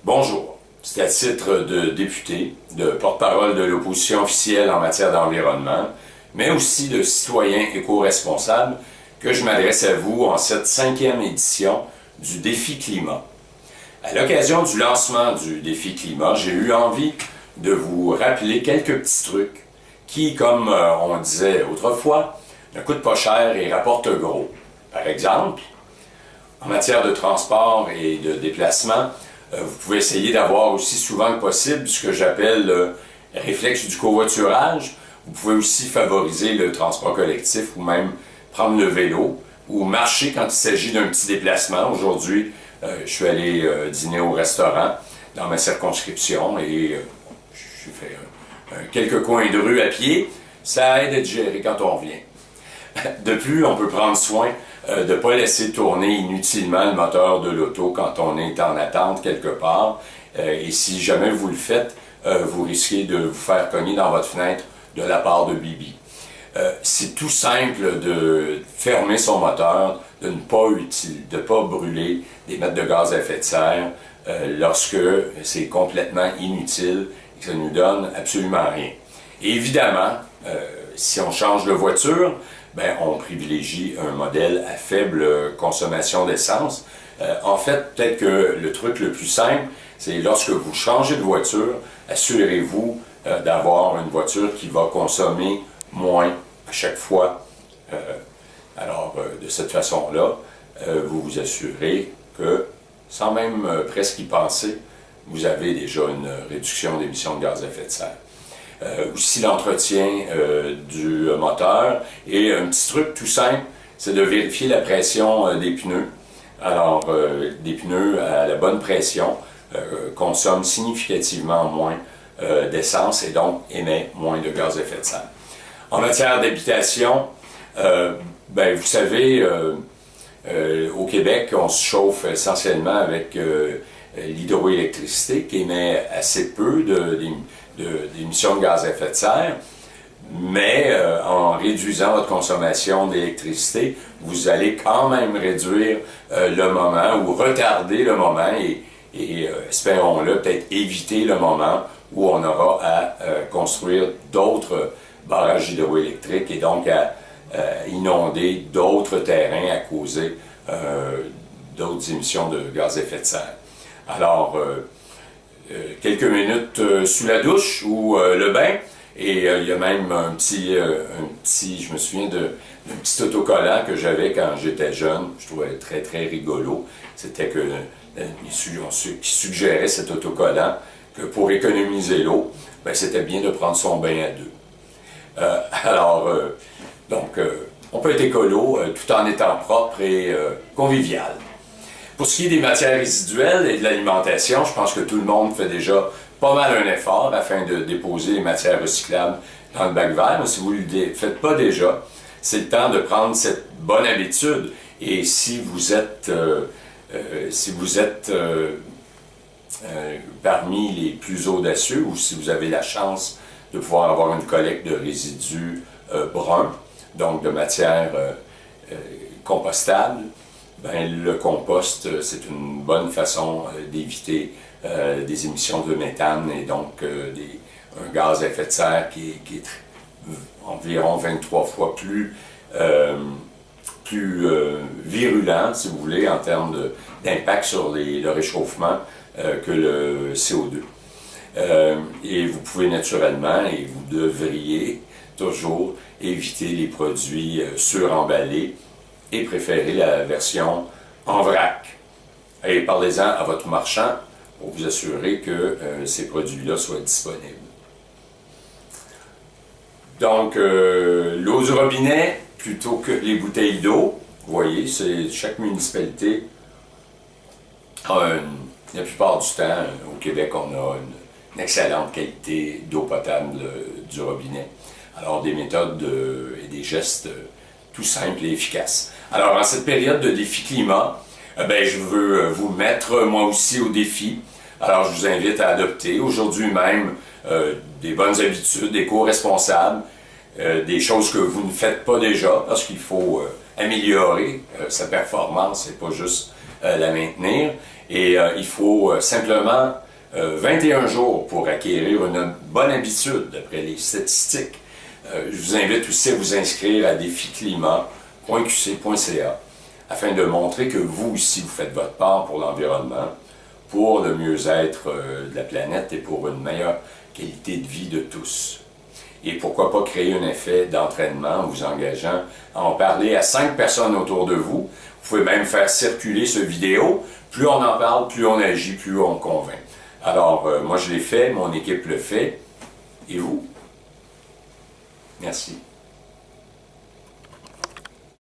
Bonjour. C'est à titre de député, de porte-parole de l'opposition officielle en matière d'environnement, mais aussi de citoyen éco-responsable, que je m'adresse à vous en cette 5e édition du Défi Climat. À l'occasion du lancement du Défi Climat, j'ai eu envie de vous rappeler quelques petits trucs qui, comme on disait autrefois, ne coûtent pas cher et rapportent gros. Par exemple, en matière de transport et de déplacement, vous pouvez essayer d'avoir aussi souvent que possible ce que j'appelle le réflexe du covoiturage. Vous pouvez aussi favoriser le transport collectif ou même prendre le vélo ou marcher quand il s'agit d'un petit déplacement. Aujourd'hui, je suis allé dîner au restaurant dans ma circonscription et j'ai fait quelques coins de rue à pied. Ça aide à digérer quand on revient. De plus, on peut prendre soin de ne pas laisser tourner inutilement le moteur de l'auto quand on est en attente quelque part. Et si jamais vous le faites, vous risquez de vous faire cogner dans votre fenêtre de la part de Bibi. C'est tout simple de fermer son moteur, de ne pas brûler des mètres de gaz à effet de serre lorsque c'est complètement inutile et que ça ne nous donne absolument rien. Et évidemment, si on change de voiture, on privilégie un modèle à faible consommation d'essence. En fait, peut-être que le truc le plus simple, c'est lorsque vous changez de voiture, assurez-vous d'avoir une voiture qui va consommer moins à chaque fois. De cette façon-là, vous vous assurez que, sans même presque y penser, vous avez déjà une réduction d'émissions de gaz à effet de serre. Aussi l'entretien du moteur. Et un petit truc tout simple, c'est de vérifier la pression des pneus. Alors, des pneus à la bonne pression consomment significativement moins d'essence et donc émettent moins de gaz à effet de serre. En matière d'habitation, vous savez, au Québec, on se chauffe essentiellement avec l'hydroélectricité qui émet assez peu d'émissions de gaz à effet de serre, mais en réduisant votre consommation d'électricité, vous allez quand même réduire le moment ou retarder le moment et espérons-le, peut-être éviter le moment où on aura à construire d'autres barrages hydroélectriques et donc à inonder d'autres terrains, à causer d'autres émissions de gaz à effet de serre. Alors, quelques minutes sous la douche ou le bain, et il y a même un petit, je me souviens d'un petit autocollant que j'avais quand j'étais jeune, je trouvais très très rigolo. C'était que qui suggérait cet autocollant que pour économiser l'eau, c'était bien de prendre son bain à deux. On peut être écolo tout en étant propre et convivial. Pour ce qui est des matières résiduelles et de l'alimentation, je pense que tout le monde fait déjà pas mal un effort afin de déposer les matières recyclables dans le bac vert. Mais si vous ne le faites pas déjà, c'est le temps de prendre cette bonne habitude. Et si vous êtes, parmi les plus audacieux ou si vous avez la chance de pouvoir avoir une collecte de résidus bruns, donc de matière compostable, le compost, c'est une bonne façon d'éviter des émissions de méthane et donc un gaz à effet de serre qui est environ 23 fois plus virulent, si vous voulez, en termes d'impact sur le réchauffement que le CO2. Et vous pouvez naturellement, et vous devriez toujours éviter les produits suremballés et préférer la version en vrac. Et parlez-en à votre marchand pour vous assurer que ces produits-là soient disponibles. Donc, l'eau du robinet plutôt que les bouteilles d'eau. Vous voyez, chaque municipalité la plupart du temps, au Québec, on a une excellente qualité d'eau potable du robinet. Alors, des méthodes et des gestes tout simples et efficaces. Alors, en cette période de défi climat, je veux vous mettre moi aussi au défi. Alors, je vous invite à adopter aujourd'hui même des bonnes habitudes éco-responsables, des choses que vous ne faites pas déjà, parce qu'il faut améliorer sa performance et pas juste la maintenir. Et il faut simplement 21 jours pour acquérir une bonne habitude, d'après les statistiques. Je vous invite aussi à vous inscrire à déficlimat.qc.ca afin de montrer que vous aussi, vous faites votre part pour l'environnement, pour le mieux-être de la planète et pour une meilleure qualité de vie de tous. Et pourquoi pas créer un effet d'entraînement en vous engageant à en parler à 5 personnes autour de vous. Vous pouvez même faire circuler ce vidéo. Plus on en parle, plus on agit, plus on convainc. Alors, moi je l'ai fait, mon équipe le fait. Et vous? Merci.